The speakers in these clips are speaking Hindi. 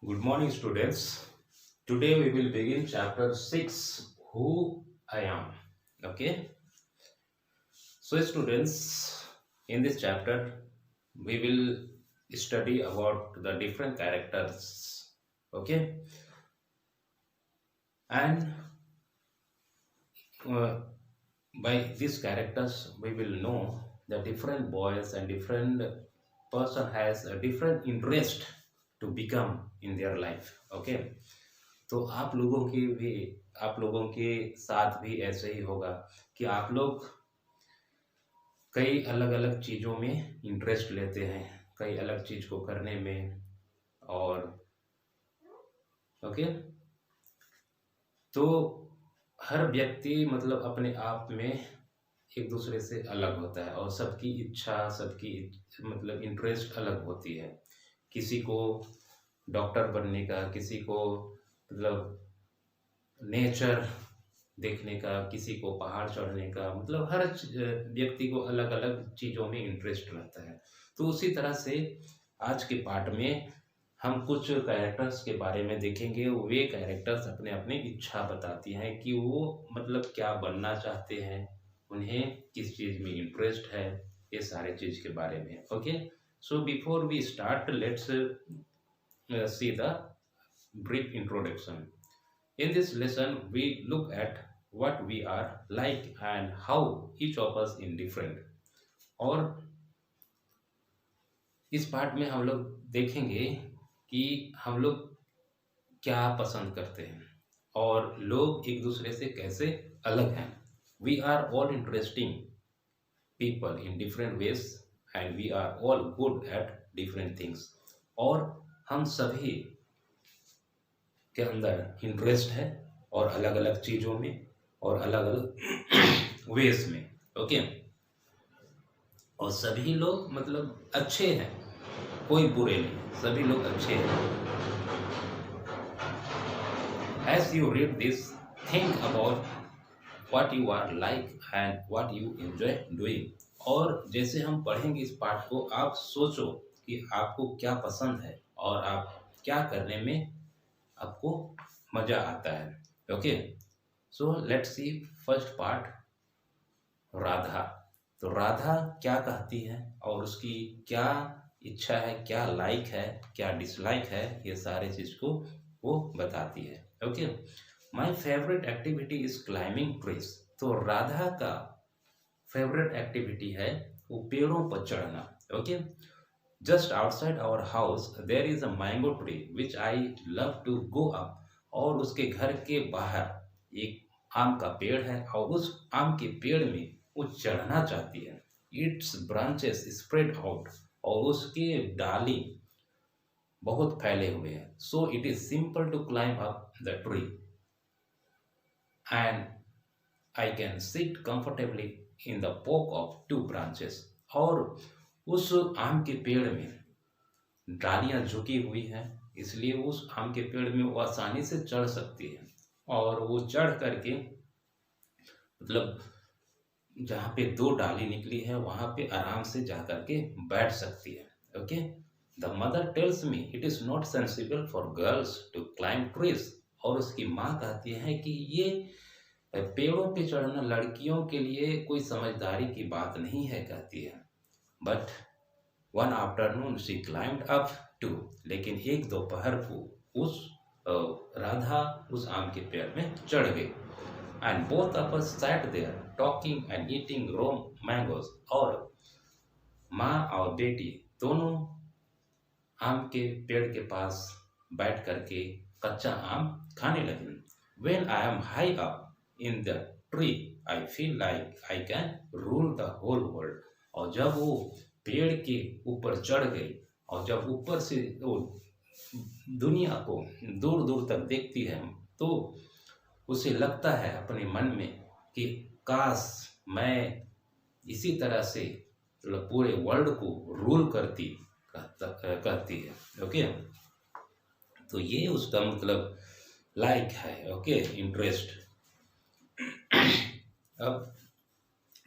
Good morning, students. Today we will begin chapter 6 Who I Am. Okay, so students, in this chapter we will study about the different characters. Okay, and uh, by these characters we will know the different boys and different person has a different interest to become in their life. Okay, तो आप लोगों के साथ भी ऐसे ही होगा कि आप लोग कई अलग अलग चीज़ों में इंटरेस्ट लेते हैं, कई अलग चीज़ को करने में। और ओके, तो हर व्यक्ति मतलब अपने आप में एक दूसरे से अलग होता है और सबकी इच्छा सबकी मतलब इंटरेस्ट अलग होती है। किसी को डॉक्टर बनने का, किसी को मतलब नेचर देखने का, किसी को पहाड़ चढ़ने का, मतलब हर व्यक्ति को अलग अलग चीज़ों में इंटरेस्ट रहता है। तो उसी तरह से आज के पार्ट में हम कुछ कैरेक्टर्स के बारे में देखेंगे। वे कैरेक्टर्स अपने अपने इच्छा बताती हैं कि वो मतलब क्या बनना चाहते हैं, उन्हें किस चीज़ में इंटरेस्ट है, ये सारे चीज़ के बारे में। Okay, so before we start let's see the brief introduction. In this lesson, we look at what we are like and how each of us is different. और इस पार्ट में हम लोग देखेंगे कि हम लोग क्या पसंद करते हैं और लोग एक दूसरे से कैसे अलग हैं। We are all interesting people in different ways and we are all good at different things. और हम सभी के अंदर इंटरेस्ट है और अलग अलग चीज़ों में और अलग अलग वेज में। ओके, और सभी लोग मतलब अच्छे हैं, कोई बुरे नहीं, सभी लोग अच्छे हैं। As you read this, think about what you are like and what you enjoy doing. और जैसे हम पढ़ेंगे इस पाठ को, आप सोचो कि आपको क्या पसंद है और आप क्या करने में आपको मजा आता है। Okay, so let's see first part, Radha. तो राधा क्या कहती है और उसकी क्या इच्छा है, क्या लाइक है, क्या डिसलाइक है, ये सारे चीज को वो बताती है। Okay, my favourite activity is climbing trees. तो राधा का फेवरेट एक्टिविटी है वो पेड़ों पर चढ़ना। Okay, just outside our house there is a mango tree which I love to go up. और उसके घर के बाहर एक आम का पेड़ है और उस आम के पेड़ में वो चढ़ना चाहती है। इट्स ब्रांचेस स्प्रेड आउट, और उसके डाली बहुत फैले हुए हैं। So it is simple to climb up the tree and I can sit comfortably in the fork of two branches. और उस आम के पेड़ में डालियां झुकी हुई हैं, इसलिए उस आम के पेड़ में वो आसानी से चढ़ सकती है। और वो चढ़ करके मतलब जहाँ पे दो डाली निकली है वहाँ पे आराम से जा करके बैठ सकती है। Okay, the mother tells me it is not sensible for girls to climb trees. और उसकी माँ कहती है कि ये पेड़ों पे चढ़ना लड़कियों के लिए कोई समझदारी की बात नहीं है, कहती है। But one afternoon she climbed up too. लेकिन एक दोपहर को उस राधा उस आम के पेड़ में चढ़ गई। And both of us sat there talking and eating raw mangoes. और माँ और बेटी दोनों आम के पेड़ के पास बैठ करके कच्चा आम खाने लगे। When I am high up in the tree, I feel like I can rule the whole world. और जब वो पेड़ के ऊपर चढ़ गई और जब ऊपर से वो दुनिया को दूर दूर तक देखती है, तो उसे लगता है अपने मन में कि काश मैं इसी तरह से पूरे वर्ल्ड को रूल करती है। ओके, तो ये उसका मतलब लाइक है। Okay, interest. अब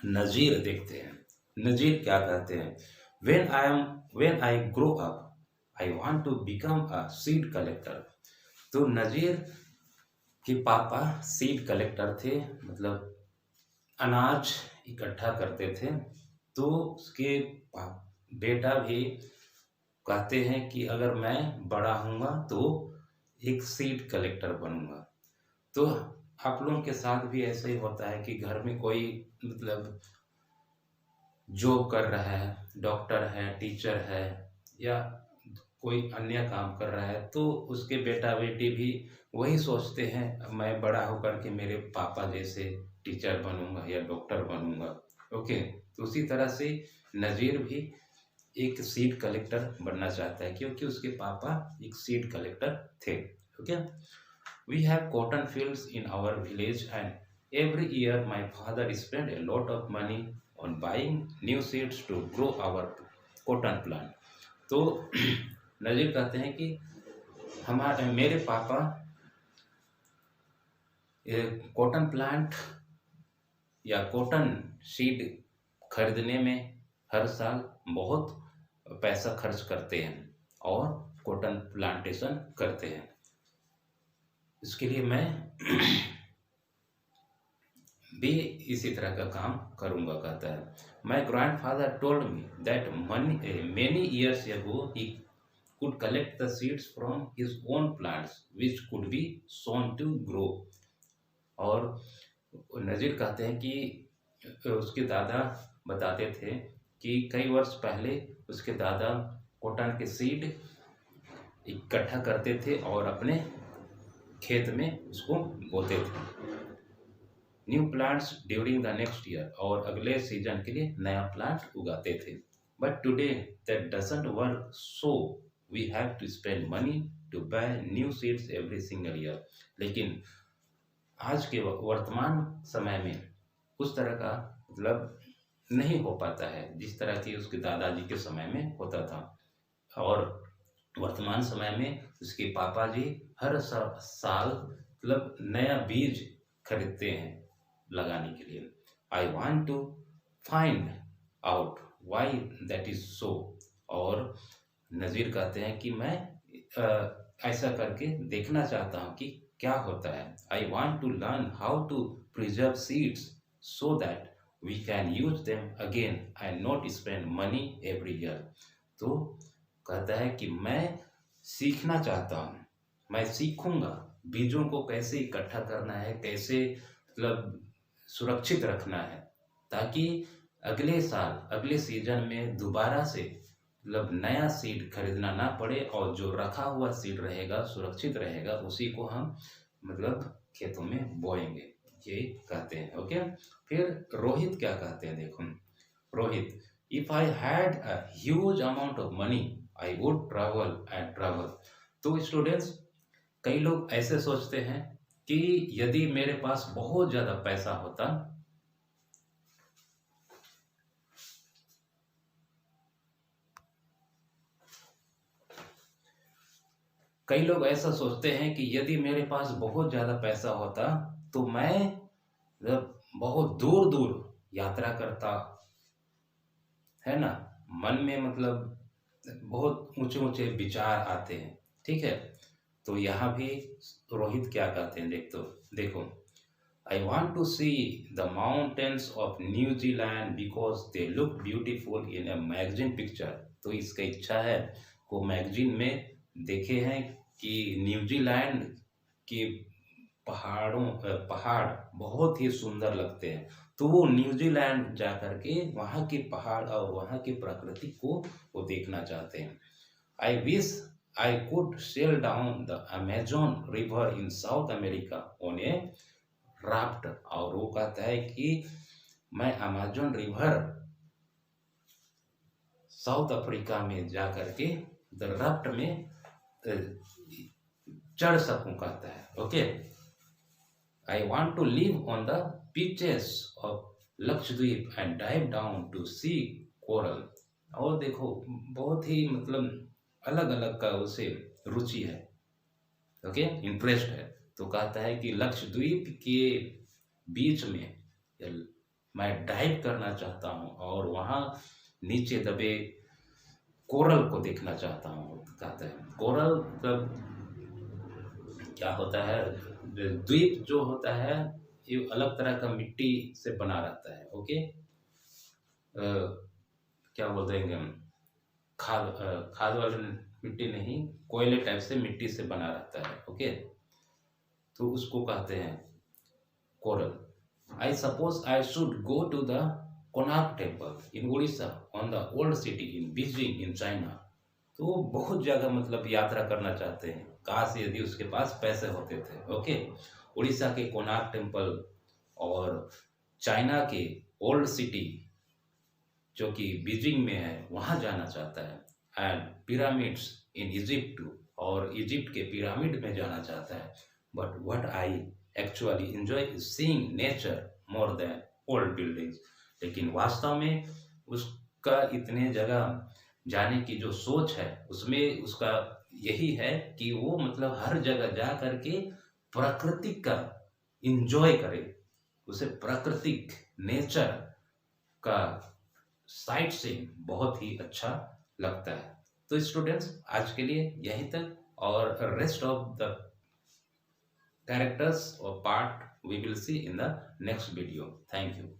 नज़ीर देखते हैं, नज़ीर क्या कहते हैं। When I grow up I want to become a seed collector. तो नज़ीर के पापा सीड कलेक्टर थे, मतलब अनाज इकट्ठा करते थे। तो उसके बेटा भी कहते हैं कि अगर मैं बड़ा हूँगा तो एक सीड कलेक्टर बनूंगा। तो आप लोगों के साथ भी ऐसे ही होता है कि घर में कोई मतलब जॉब कर रहा है, डॉक्टर है, टीचर है, या कोई अन्य काम कर रहा है, तो उसके बेटा बेटी भी वही सोचते हैं मैं बड़ा होकर के मेरे पापा जैसे टीचर बनूंगा या डॉक्टर बनूंगा। ओके, तो उसी तरह से नज़ीर भी एक सीड कलेक्टर बनना चाहता है क्योंकि उसके पापा एक सीड कलेक्टर थे। Okay, we have cotton fields in our village and every year my father spend a lot of money on buying new seeds to grow our cotton plant। तो नज़ीर कहते हैं कि हमारे मेरे पापा कॉटन प्लांट या कॉटन सीड खरीदने में हर साल बहुत पैसा खर्च करते हैं और कॉटन प्लांटेशन करते हैं। इसके लिए मैं भी इसी तरह का काम करूंगा, कहता है। My grand father told me that many years ago he could collect the seeds from his own plants which could be sown to grow। और नज़ीर कहते हैं कि उसके दादा बताते थे कि कई वर्ष पहले उसके दादा कॉटन के सीड इकट्ठा करते थे और अपने खेत में उसको बोते थे, new plants during the next year, और अगले सीजन के लिए नया प्लांट उगाते थे। But today that doesn't work, so we have to spend money to buy new seeds every single year. लेकिन आज के वर्तमान समय में उस तरह का मतलब नहीं हो पाता है जिस तरह की उसके दादाजी के समय में होता था। और वर्तमान समय में उसके पापा जी हर साल मतलब नया बीज खरीदते हैं लगाने के लिए। I want to find out why that is so. और नज़ीर कहते हैं कि मैं ऐसा करके देखना चाहता हूँ कि क्या होता है। I want to learn how to preserve seeds so that we can use them again and not spend money every year. तो कहता है कि मैं सीखना चाहता हूँ, मैं सीखूंगा बीजों को कैसे इकट्ठा करना है, कैसे मतलब सुरक्षित रखना है, ताकि अगले साल अगले सीजन में दोबारा से मतलब नया सीड खरीदना ना पड़े और जो रखा हुआ सीड रहेगा सुरक्षित रहेगा उसी को हम मतलब खेतों में बोएंगे, ये कहते हैं। ओके, फिर रोहित क्या कहते हैं, देखो Rohit, if I had a huge amount of money I would travel and travel. तो स्टूडेंट्स, कई लोग ऐसे सोचते हैं कि यदि मेरे पास बहुत ज्यादा पैसा होता, कई लोग ऐसा सोचते हैं कि यदि मेरे पास बहुत ज्यादा पैसा होता तो मैं मतलब बहुत दूर दूर यात्रा करता, है ना। मन में मतलब बहुत ऊंचे ऊंचे विचार आते हैं, ठीक है। तो यहाँ भी रोहित क्या कहते हैं, देखो, I want to see the mountains of New Zealand because they look beautiful in a magazine picture. तो इसका इच्छा है को मैगजीन में देखे हैं कि न्यूजीलैंड के पहाड़ बहुत ही सुंदर लगते हैं, तो वो न्यूजीलैंड जा करके वहाँ के पहाड़ और वहाँ की प्रकृति को वो देखना चाहते हैं। I wish I could sail down the Amazon river in South America on a raft. और वो कहता है कि मैं अमेजोन रिवर साउथ अफ्रीका में जा करके द राफ्ट में चढ़ सकूं, कहता है। Okay, I want to live on the beaches of Lakshadweep and dive down to see coral. और देखो बहुत ही मतलब अलग अलग का उसे रुचि है, ओके, इंटरेस्ट है। तो कहता है कि लक्षद्वीप के बीच में मैं डाइव करना चाहता हूँ और वहाँ नीचे दबे कोरल को देखना चाहता हूँ, कहते हैं कोरल मतलब क्या होता है, द्वीप जो होता है ये अलग तरह का मिट्टी से बना रहता है। ओके, क्या बोलते हैं हम, खाद वाली मिट्टी नहीं, कोयले टाइप से मिट्टी से बना रहता है। ओके, तो उसको कहते हैं coral. I suppose I should go to the Konark temple in Orissa on the old city in Beijing in China. तो वो बहुत जगह मतलब यात्रा करना चाहते हैं, काश यदि उसके पास पैसे होते थे। ओके, उड़ीसा के कोणार्क टेम्पल और चाइना के ओल्ड सिटी जो कि बीजिंग में है वहाँ जाना चाहता है। एंड पिरामिड्स इन इजिप्ट, और इजिप्ट के पिरामिड में जाना चाहता है। But what I actually enjoy is seeing nature more than old buildings. लेकिन वास्तव में उसका इतने जगह जाने की जो सोच है उसमें उसका यही है कि वो मतलब हर जगह जा करके प्रकृति का इंजॉय करे, उसे प्राकृतिक नेचर का साइट सीइंग बहुत ही अच्छा लगता है। तो स्टूडेंट्स आज के लिए यहीं तक, और रेस्ट ऑफ द कैरेक्टर्स और part we will see in the next video. Thank you.